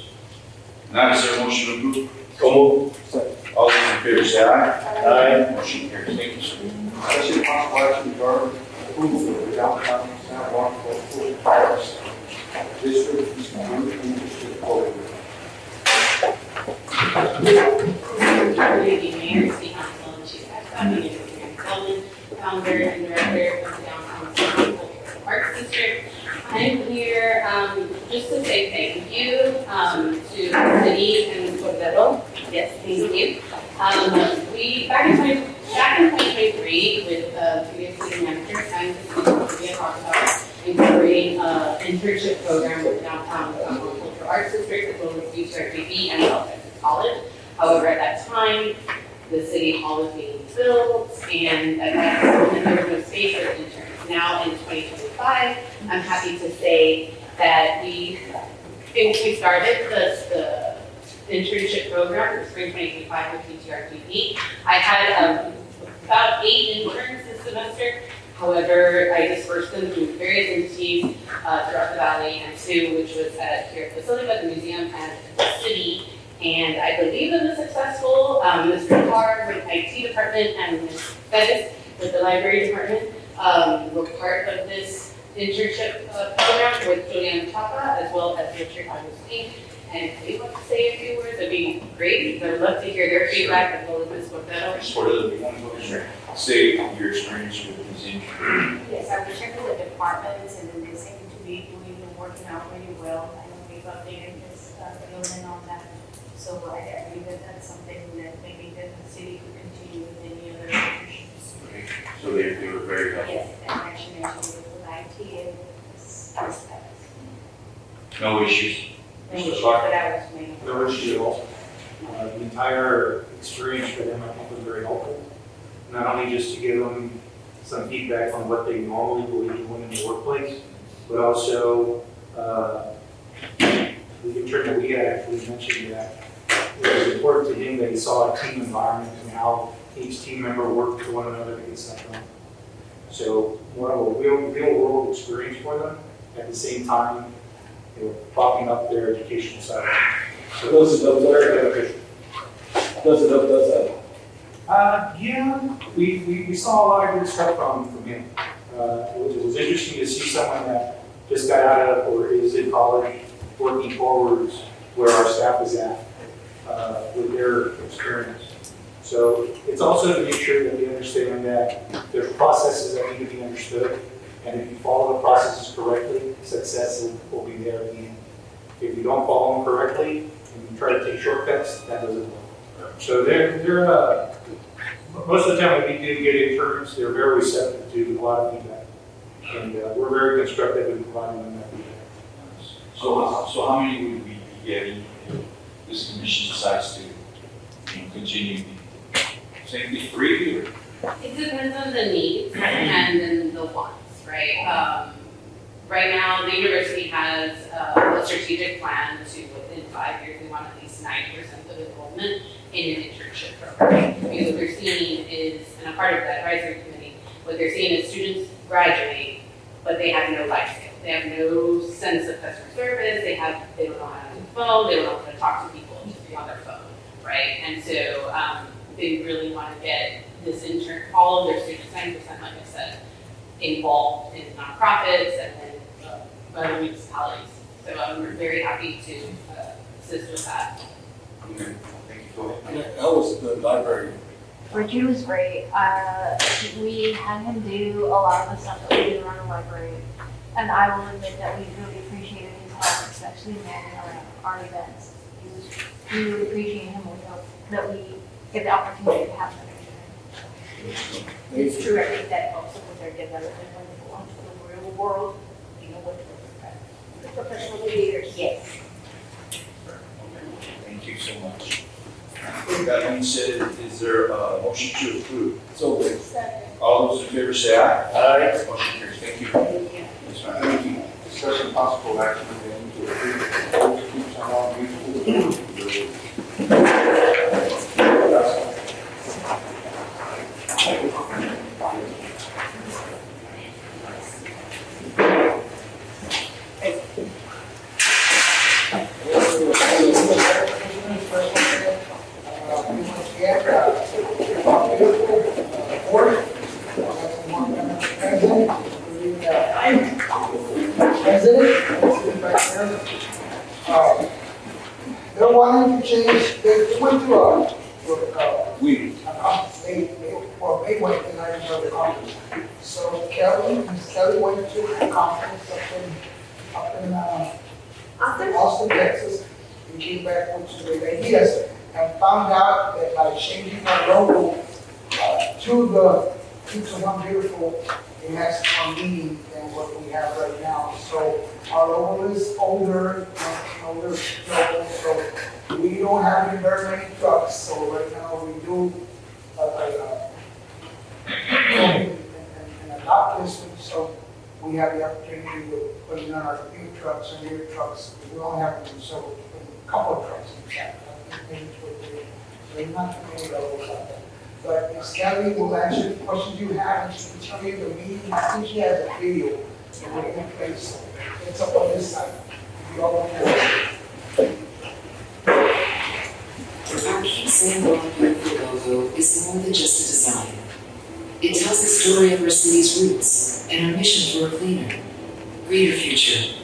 Now, is there a motion to approve? So moved. All those in favor say aye. Aye. Motion carries. Thank you, sir. Discussion possible action regarding approval of the downtown San Juan Paris District District Code. thank you to the city and Cordero. Yes, thank you. We, back in 2023, with previous city manager and the city, we had talked about incorporating an internship program with downtown cultural arts district as well as UTRGV and South Texas College. However, at that time, the city hall was being built, and at that point, there was no space for interns. Now in 2025, I'm happy to say that we started the internship program for spring 2025 with TTRPP. I had about 8 interns this semester. However, I dispersed them through various entities throughout the valley, and 2, which was at here at Facility, but the museum and the city. And I believe it was successful. Mr. Carr with IT department and Ms. Bettis with the library department were part of this internship program with Julian Chapa as well as Richard Agustin. And if they want to say a few words, it'd be great, because I'd love to hear their feedback as well as Ms. Cordero. Sort of the one, sure. Say your experience with this intern. Yes, I was checking with departments and then they seem to be doing and working out really well. I know we've updated this building on that. So I believe that that's something that maybe the city could continue with any other issues. Okay. So they were very helpful. Yes, and actually with IT and this. No issues. Mr. Clark? That was me. No issue at all. The entire experience for them, I think, was very helpful. Not only just to give them some feedback on what they normally will be doing in the workplace, but also the intern that we had actually mentioned that it was important to him that he saw a team environment and how each team member worked with one another to get stuff done. So more of a real world experience for them. At the same time, they were propping up their educational side. So those are very beneficial. Does that? Yeah, we saw a lot of good stuff from him. It was interesting to see someone that just got out of or is in college working forwards where our staff is at with their experience. So it's also to make sure that they understand that there's processes that need to be understood, and if you follow the processes correctly, success will be there at the end. If you don't follow them correctly and you try to take shortcuts, that doesn't work. So they're most of the time when we do get interns, they're very receptive to a lot of feedback, and we're very constructive in providing them that feedback. So how many would we be getting if this commission decides to continue? Same thing, 3 or? It depends on the needs and then the wants, right? Right now, the university has a strategic plan to, within 5 years, we want at least 90% of enrollment in an internship program. Because what they're seeing is, and a part of that advisory committee, what they're seeing is students graduate, but they have no life skills. They have no sense of customer service. They don't know how to use the phone. They don't know how to talk to people, just be on their phone, right? And so they really want to get this intern, all of their students, 90%, like I said, involved in nonprofits and then other municipalities. So I'm very happy to assist with that. Okay, thank you. Go ahead. How was the library? Richard was great. We had him do a lot of the stuff that we do around the library. And I will admit that we really appreciated his help, especially managing our events. We really appreciate him that we get the opportunity to have that experience. It's true, I think that helps them with their development when they go into the real world, you know, with the professional leaders. Yes. Thank you so much. With that being said, is there a motion to approve? So, All those in favor say aye. Aye. Motion carries. Thank you. Yes, ma'am. Thank you. Discussion possible action relating to approve the keep someone They're wanting to change, they went to they went and I remember the conference. So Kelly went to a conference up in Austin, Texas. We came back with some great ideas and found out that by changing our logo to the Keeps One Beautiful, it has more meaning than what we have right now. So our logo is older, logo, so we don't have very many trucks. So right now we do and adopt this one, so we have the opportunity to put it on our new trucks and new trucks. We don't have them, so a couple of trucks in fact. They're not too many logos out there. But Ms. Kelly will answer the questions you have, and she can tell you the meaning. I think she has a video in the place. It's up on this side. If you all want to. Our Keep San Juan Beautiful logo is more than just a design. It tells the story of our city's roots and our mission for a cleaner, greener future.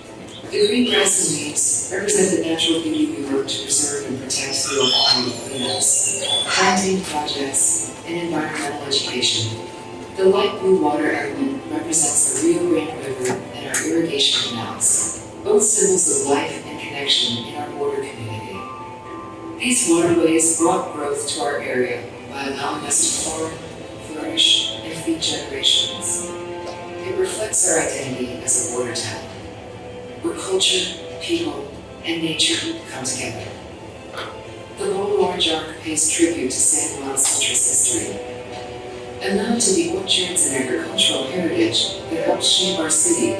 The green grass and leaves represent the natural beauty we work to preserve and protect through our community cleanups, planting projects, and environmental education. The light blue water element represents the Rio Grande River and our irrigation canals, both symbols of life and connection in our border community. These waterways brought growth to our area by allowing us to farm, flourish, and feed generations. It reflects our identity as a border town, where culture, people, and nature come together. The Little Orange Arc pays tribute to San Juan's citrus history, and now to the orchards and agricultural heritage that helped shape our city.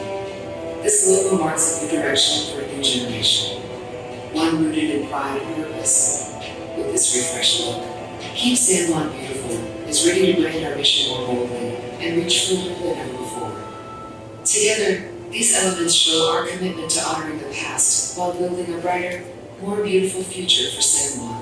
This logo marks a new direction for a new generation, one rooted in pride and purpose. With this refreshed look, Keep San Juan Beautiful is ready to brand our mission more boldly and reach further than ever before. Together, these elements show our commitment to honoring the past while building a brighter, more beautiful future for San Juan.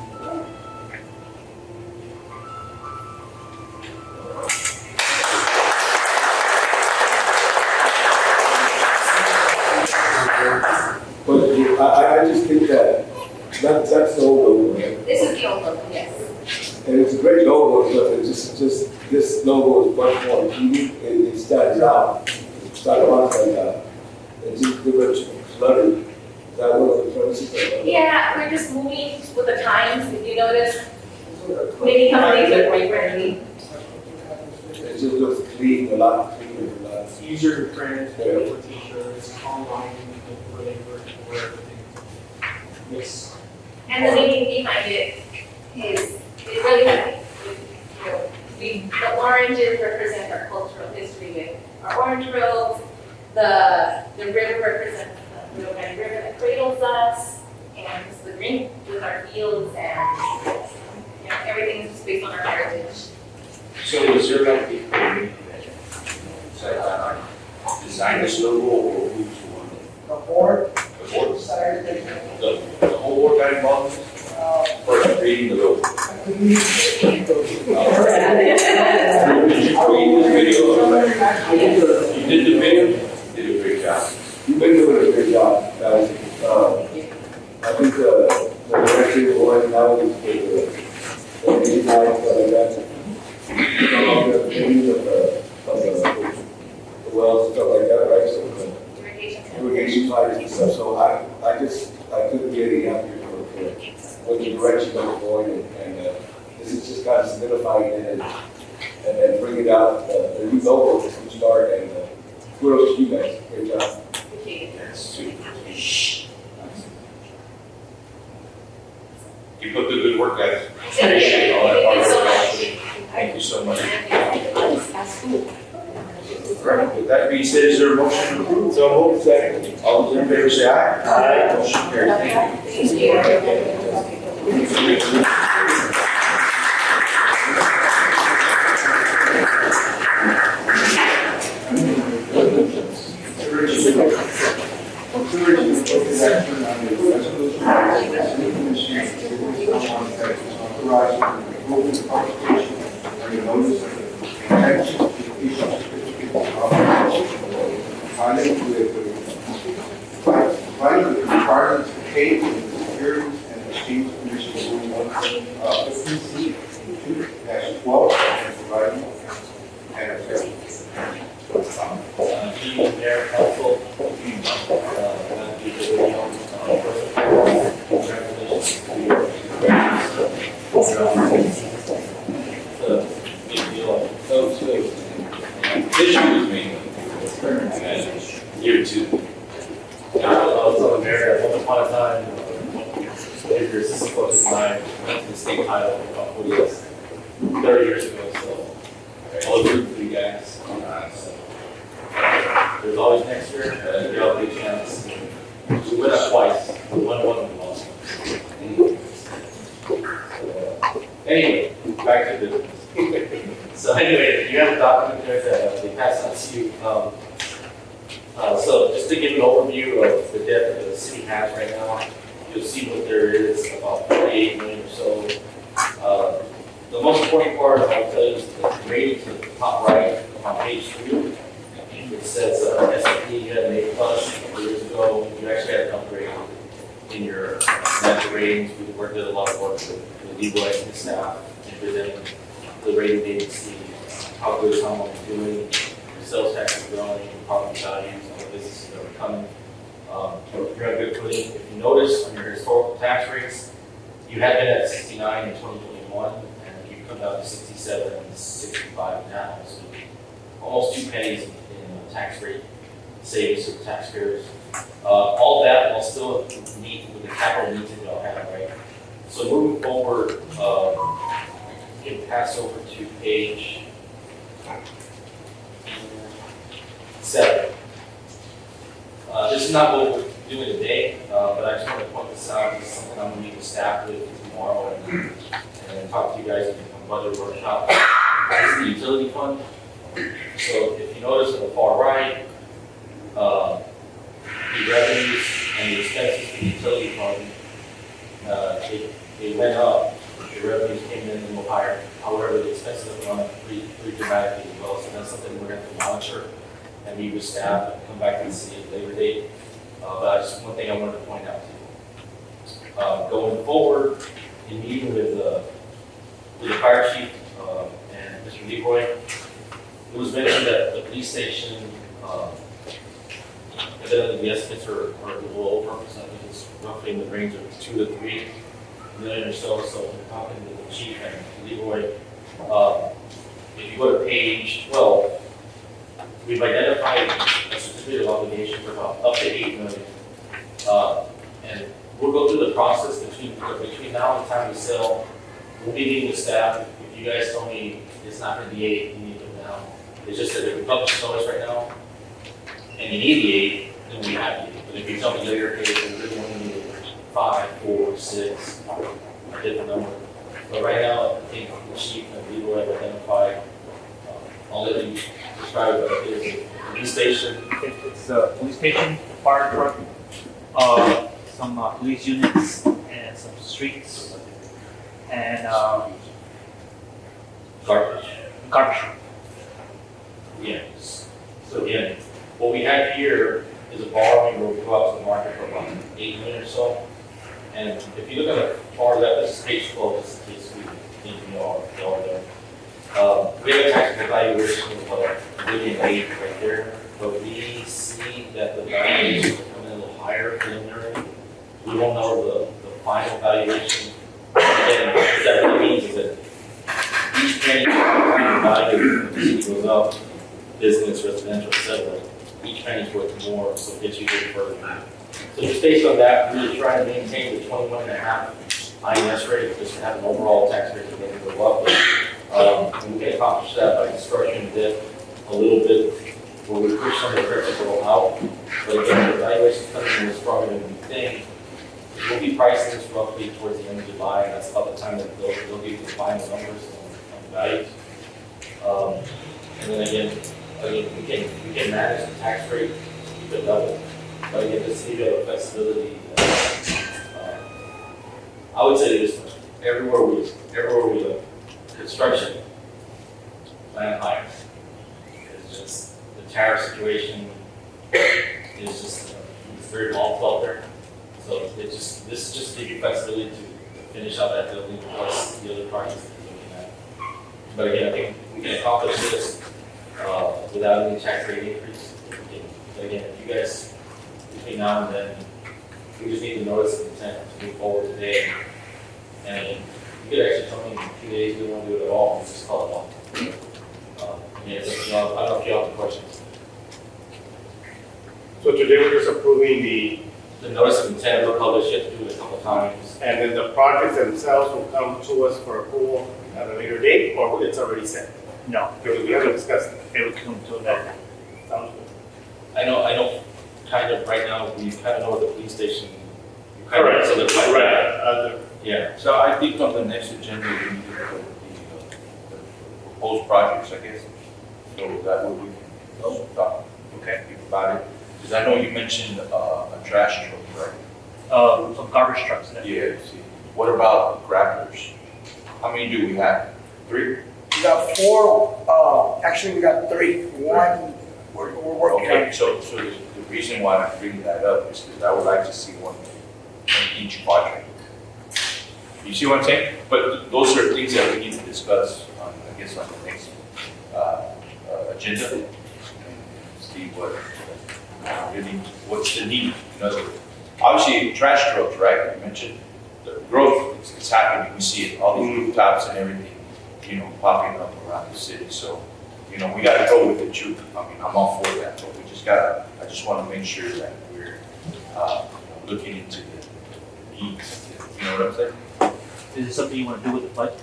But I just think that's the old logo, right? This is the old logo, yes. And it's a great logo, but it's just this logo is much more unique. It stands out. It's not like that. It's just the rich cluttered. Is that one of the places? Yeah, we're just moving with the times, if you notice. Many companies are rebranding. It just looks clean, a lot cleaner, a lot. It's easier to print, for t-shirts, online, where they work, where everything. Yes. And the meaning behind it is really happy. The oranges represent our cultural history with our orange groves. The river represents the Rio Grande River that cradles us, and the green with our fields and everything is based on our heritage. So is there like a committee that designed this logo or who's the one? The board The board? decided that, The whole board got involved? Or creating the logo? I believe. Did you create this video? You did the video? You did a great job. You've been doing a great job, guys. I think the director of Juan now is the design like that. The things of the wells and stuff like that, right? So the irrigation pipes and stuff. So I couldn't be any happier for the direction that we're going and this is just kind of solidifying it and bringing out the new logo from the start and kudos to you guys. Great job. That's super. You put the good work, guys. Appreciate all that hard work. Thank you so much. Right, with that being said, is there a motion to approve? So moved. Second. All those in favor say aye. Aye. Motion carries. Thank you. Finally, the requirements of pay for the securities and exchange commission rule 179 figures, this is what design went to the state title about 40 years, 30 years ago, so I'll root for you guys. So, there's always next year, you got a big chance. We went up twice, one we lost. Anyway, back to business. So anyway, you have a document there that they passed out to you. So just to give an overview of the debt that the city has right now, you'll see what there is, about 48 million or so. The most important part I'll tell you is the rating to the top right on page 3. It says S&P, you had an A+ a couple years ago. You actually had an upgrade in your financial ratings. We did a lot of work with Leroy and his staff in presenting the rating agency how good someone is doing, your sales tax is growing, property values, all the businesses that are coming. You're on good footing. If you notice on your historical tax rates, you had been at 69 in 2021, and you've come down to 67 and 65 now. So almost 2 pennies in tax rate savings to the taxpayers. All that will still meet with the capital needs that y'all have, right? So moving forward, you can pass over to page 7. This is not what we're doing today, but I just want to point this out. This is something I'm going to meet with staff with tomorrow and talk to you guys in the budget workshop. This is the utility fund. So if you notice on the far right, the revenues and the expenses for the utility fund, they went up. The revenues came in a little higher. However, the expenses have gone up pretty dramatically as well. So that's something we're going to have to monitor and meet with staff and come back to the city at a later date. But just one thing I wanted to point out to you. Going forward, in meeting with the fire chief and Mr. Leroy, it was mentioned that the police station, evidently the estimates are a little over. So I think it's roughly in the range of 2 to 3 million or so. So we're talking to the chief and Leroy. If you go to page 12, we've identified a certificate of obligation for about up to 8 million. And we'll go through the process between now and the time we sell. We'll be meeting with staff. If you guys tell me it's not going to be 8, you need to put it down. It's just that if we publish notice right now and you need the 8, then we have the 8. But if you tell me later, hey, we really want to need 5, 4, 6, a different number. But right now, I think the chief and Leroy have identified, I'll let you describe what it is. The police station. It's a police station, fire truck, some police units, and some streets, and Garbage. garbage. Yes. So again, what we have here is a borrowing where we go out to the market for about 8 million or so. And if you look at the far left, this is page 12, just in case we think you all are there. We have a tax evaluation of $1.8 million right there, but we see that the valuations are coming in a little higher preliminary. We don't know the final valuation. Again, what that really means is that each penny value the city goes up, business, residential, etc. Each penny's worth more, so it gets you a little further. So just based on that, we're really trying to maintain the 21.5 INS rate, just to have an overall tax rate that doesn't go up. And we can accomplish that by structuring the debt a little bit, where we push some of the principal out. But again, the valuation's coming in stronger than we think. We'll be pricing this roughly towards the end of July, and that's about the time that they'll give you the final numbers on the values. And then again, we can manage the tax rate, keep it level. But again, just need a flexibility. I would say this: everywhere we look, construction plan higher. It's just the tariff situation is just it's very volatile out there. So this is just to give you flexibility to finish out that building plus the other projects that you're looking at. But again, I think we can accomplish this without any tax rate increase. But again, if you guys between now and then, we just need to notice of intent to move forward today. And you could actually tell me in a few days we don't want to do it at all, we just call it off. Yeah, so, I don't know if you have any questions. So today we're just approving the The notice of intent will publish, you have to do it a couple times. And then the projects themselves will come to us for approval at a later date, or it's already set? No, Because we haven't discussed it. it would come to that. Sounds good. I know, kind of, right now, we kind of know the police station. You kind of Correct. solidify Right. that. Yeah. So I think on the next agenda, we need to put the proposed projects, I guess. So that way we can talk, okay, about it. Because I know you mentioned a trash truck, right? Some garbage trucks there. Yeah, see. What about grapplers? How many do we have? 3? We got 4, actually we got 3. One, we're working on. Okay, so the reason why I'm bringing that up is because I would like to see one in each project. You see what I'm saying? But those are things that we need to discuss on, I guess, on the next agenda. And see what really, what's the need, in other words. Obviously, trash trucks, right? You mentioned the growth, it's happening, we see it, all these rooftops and everything, you know, popping up around the city. So, you know, we gotta go with the truth. I mean, I'm all for that, but we just gotta, I just wanna make sure that we're looking into the needs, you know what I'm saying? Is it something you want to do with the budget,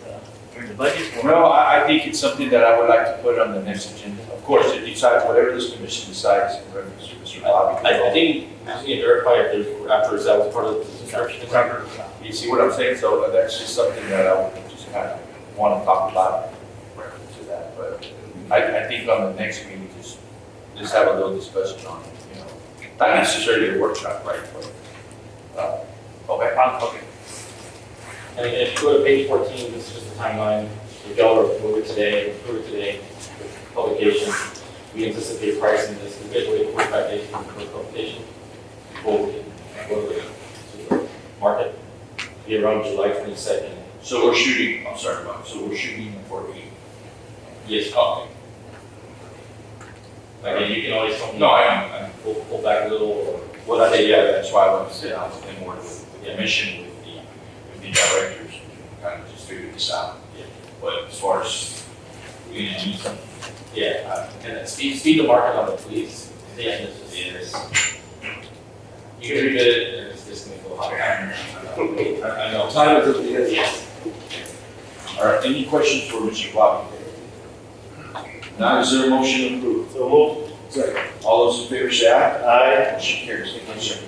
during the budget? or- No, I think it's something that I would like to put on the next agenda. Of course, it decides, whatever this commission decides in reference to Mr. Bobby. I think we just need to verify if there's, after that was part of the construction. You see what I'm saying? So that's just something that I would just kind of want to talk about in reference to that. But I think on the next meeting, just have a little discussion on it, you know. Not necessarily a workshop, right? But, okay. Okay. And if you go to page 14, this is just the timeline. If y'all were to move it today, approve it today, publication, we anticipate pricing this, we get wait 45 days from the publication. Before we can go to the market, be around July 22nd. So we're shooting, I'm sorry, Bob, so we're shooting for 8. Yes, copy. Like, you can always tell me. No, I'm Pull back a little, or well, that's why I want to sit down and more with the commission, with the directors, kind of just figure this out. Yeah. But as far as, we need to do something. yeah, and then speed the market on the police. Yeah, this is. You can rebid it, and it's just gonna go higher. I know. Time is of the essence. Yes. All right, any questions for Mr. Bobby? Now, is there a motion to approve? So move. All those in favor say aye. Aye. Motion carries. Thank you, sir.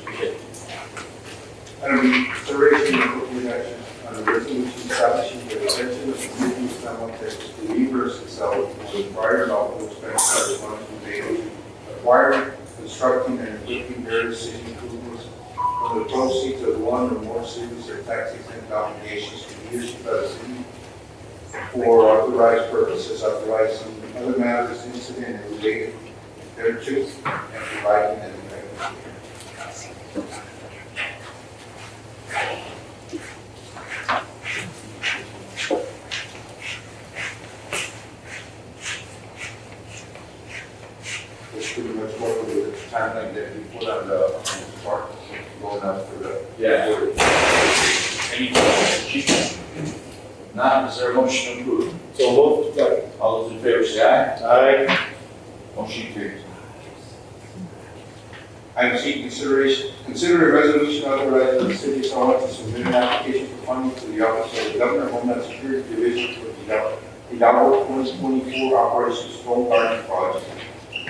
Item B, consideration and appropriate action on a resolution establishing the retention of the city of San Juan, Texas to reimburse itself for the prior lawful expenditures funds related to acquiring, constructing, and equipping various city improvements from the proceeds of one or more cities or tax exempt obligations to be issued by the city for authorized purposes, authorizing other matters incident and related thereto, and providing an effective. It's pretty much what the timeline that we put on the part, going out for the. Yeah. Any questions, Chief? Now, is there a motion to approve? So move. All those in favor say aye. Aye. Motion carries. Item C, consider a resolution authorizing the city of San Juan to submit an application for funding to the Office of the Governor Homeland Security Division for the Hidalgo 2024 Operation Storm Garden Project. I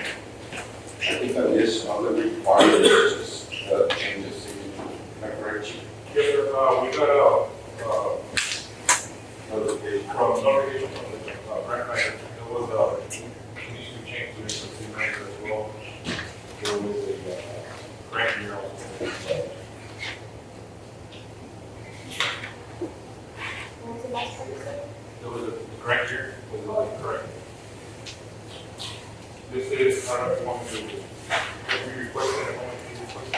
think on this, all that required is just change the city, am I correct, Chief? Yes, sir, we got notification from the grant writer. There was these two changes to the city manager as well. There was a grant year also. What was the last time you said? There was a grant year, was correct. This is, I don't know if you want me to, if we requested, I want to request it.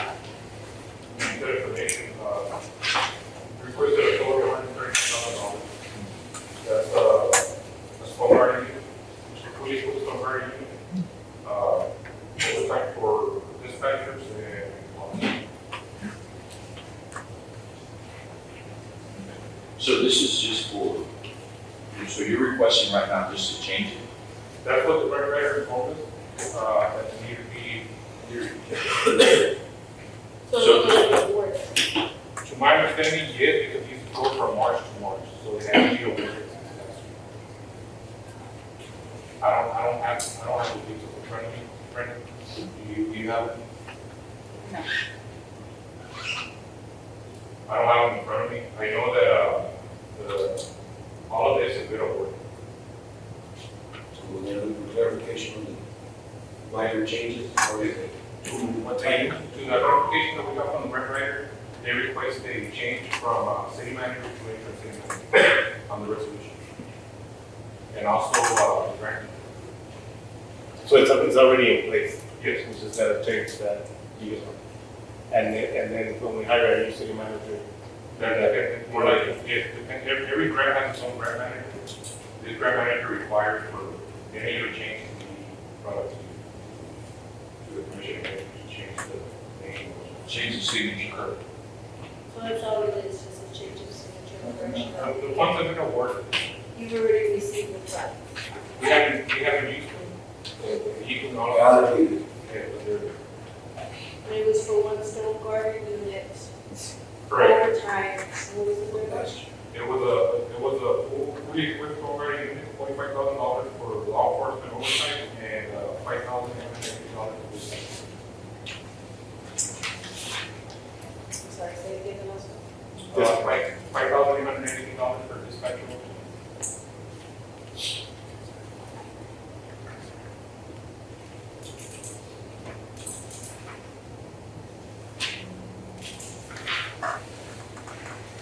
That information, requested a total of $130,000. That's a storm guard unit, Mr. Police with storm guard unit, overtime for dispatchers and. So this is just for, so you're requesting right now just to change it? That's what the grant writer told us, that need to be. So my understanding, yes, because these go from March to March, so it has to be a winter. I don't have the details in front of me, Brandon. Do you have it? No. I don't have it in front of me. I know that, all of this is good work. So we're gonna look for clarification on the minor changes, or is it? To the notification that we got from the rent writer, they request a change from, city manager to interim city manager on the resolution. And also, the grant. So it's already in place. Yes. It's just that change that you guys want. And then when we hire a new city manager, More like, yes, every grant has its own grant manager. This grant manager requires for any of the change to be brought up to the commission and to change the name. Change the signature code. So it's all related to some changes in the direction. The ones that didn't work, You've already received the funds. we haven't used them. He can all Allocated. yeah, but they're And it was for one stone garden unit. correct. Overtime, what was the word? It was a, we already $45,000 for law enforcement oversight and $5,000 for this. I'm sorry, say it again, Nelson. $5,880 for dispatch oversight.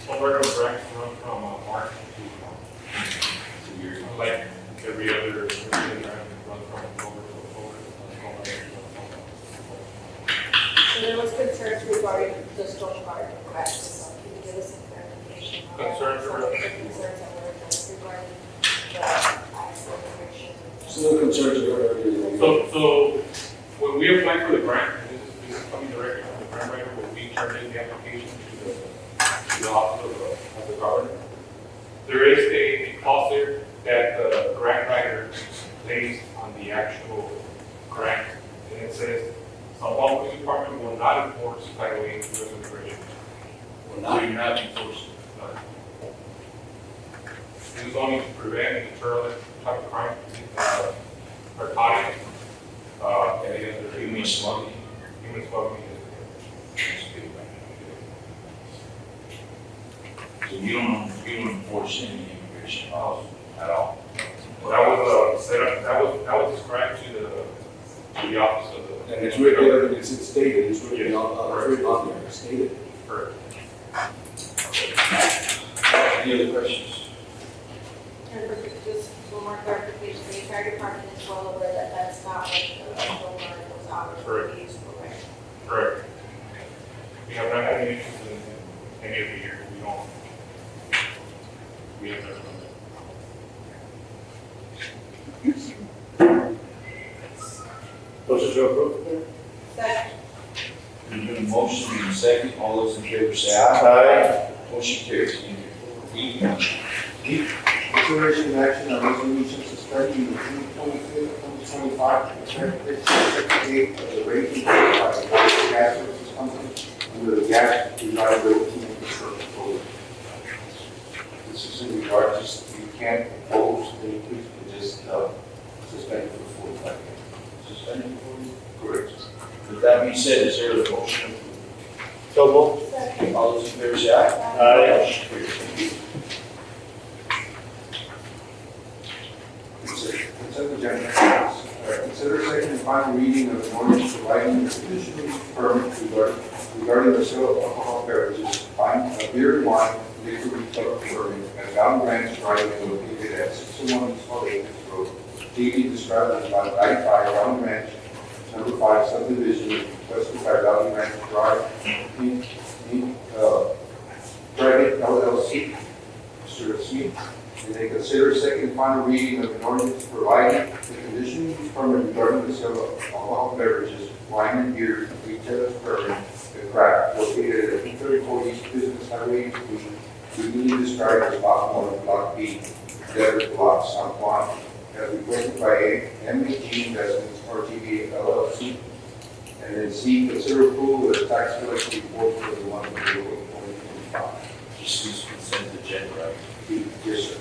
Some of our grants run from March to 2 years. Unlike every other grant runs from October to October. So there was concerns regarding the storm garden, correct? So can you give us some clarification on that? Concerns Some of around- the concerns that were addressed regarding the acceleration. Some of the concerns are already. So when we applied for the grant, this is coming directly from the grant writer, when we turned in the application to the office of the governor, there is a clause there that the grant writer lays on the actual grant, and it says, San Juan Police Department will not enforce Title 8 U.S. immigration. So you're not enforcing. This is only to prevent and deter that type of crime, narcotics, and You mean smuggling? human smuggling. So you don't enforce any immigration laws at all? That was set up. That was described to the office of the. And it's written, it's stated, it's written on there, stated. Correct. Any other questions? And just one more clarification, the fire department is well aware that that's not what the storm garden was hours for Correct. use, correct? Correct. We have not had any issues in any of the years. We don't. We have never done motion to approve? Second. There's been a motion and a second. All those in favor say aye. Aye. Motion carries. Consideration and action on resolution suspending the June 25th, 2025 effective date of the rate increase by the gas services company under the gas reliability and control program. This is in regard to, you can't oppose the increase, you just suspend it for 45 days. Suspended for you? Correct. With that being said, is there a motion? So moved. Second. All those in favor say aye. Aye. Motion carries. Consent agenda. Consider second and final reading of an ordinance providing a conditional use permit regarding the sale of alcohol beverages, beer and wine, liquor retail permit at Valley Ranch Drive located at 601 East Davis Road, legally described as Lot 95, Valley Ranch, number 5 subdivision, requested by Valley Ranch Drive, Private LLC, Mr. Smith. And they consider second and final reading of an ordinance providing the conditional use permit regarding the sale of alcohol beverages, wine and beer, retail permit, the craft located at 234 East Business Highway 3, legally described as Block 1, Block B, Debtor Block, San Juan, as requested by MAG Investments, RTB LLC. And then C, consider approval of the tax collection report for the month of April 2025. just use consent agenda, right? Yes, sir.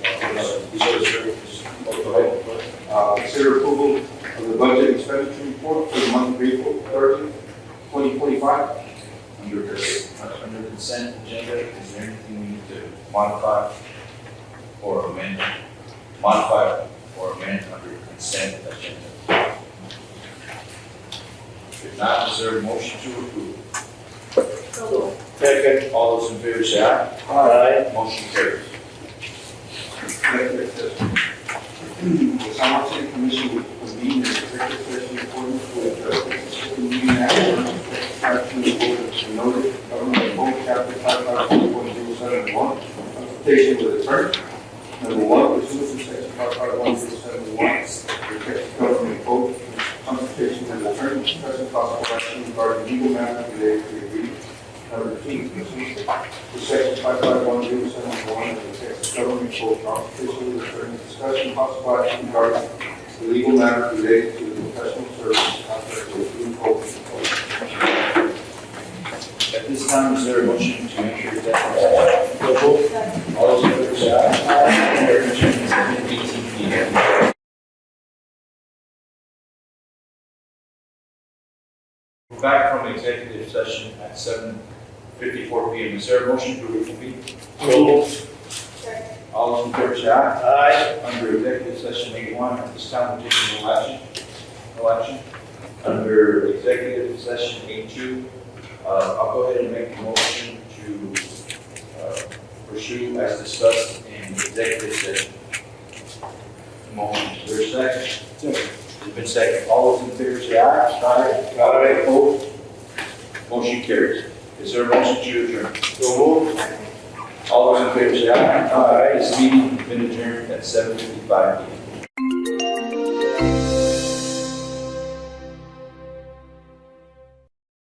Consider approval of the budget expenditure report for the month of April 30th, 2025. Under consent agenda, is there anything we need to modify or amend? Modify or amend under consent agenda? If not, is there a motion to approve? Second. All those in favor say aye. Aye. Motion carries. Executive session. The San Juan City Commission will convene an executive session in accordance with the Open Meeting Act, Section 4, noted government code chapter 551.071, consultation with attorney. Number 1, pursuant to section 551.071, Texas government code, consultation with attorney, discussion possible action regarding legal matters related to the agreement. Number 3, pursuant to section 551.071 of the Texas government code, consultation with attorney, discussion possible action regarding the legal matter related to the professional services contract with Blue Coat. At this time, is there a motion to enter executive session? All those in favor say aye. We are adjourned at 7:18 p.m. We're back from executive session at 7:54 p.m. Is there a motion to reconvene? All those in favor say aye. Aye. Under executive session 81, at this time, we're taking no action. No action. Under executive session 82, I'll go ahead and make a motion to pursue as discussed in executive session. Motion, is there a second? It's been second. All those in favor say aye. Aye. Aye. Opposed? Motion carries. Is there a motion to adjourn? So moved. All those in favor say aye. Aye. This meeting has been adjourned at 7:55 p.m.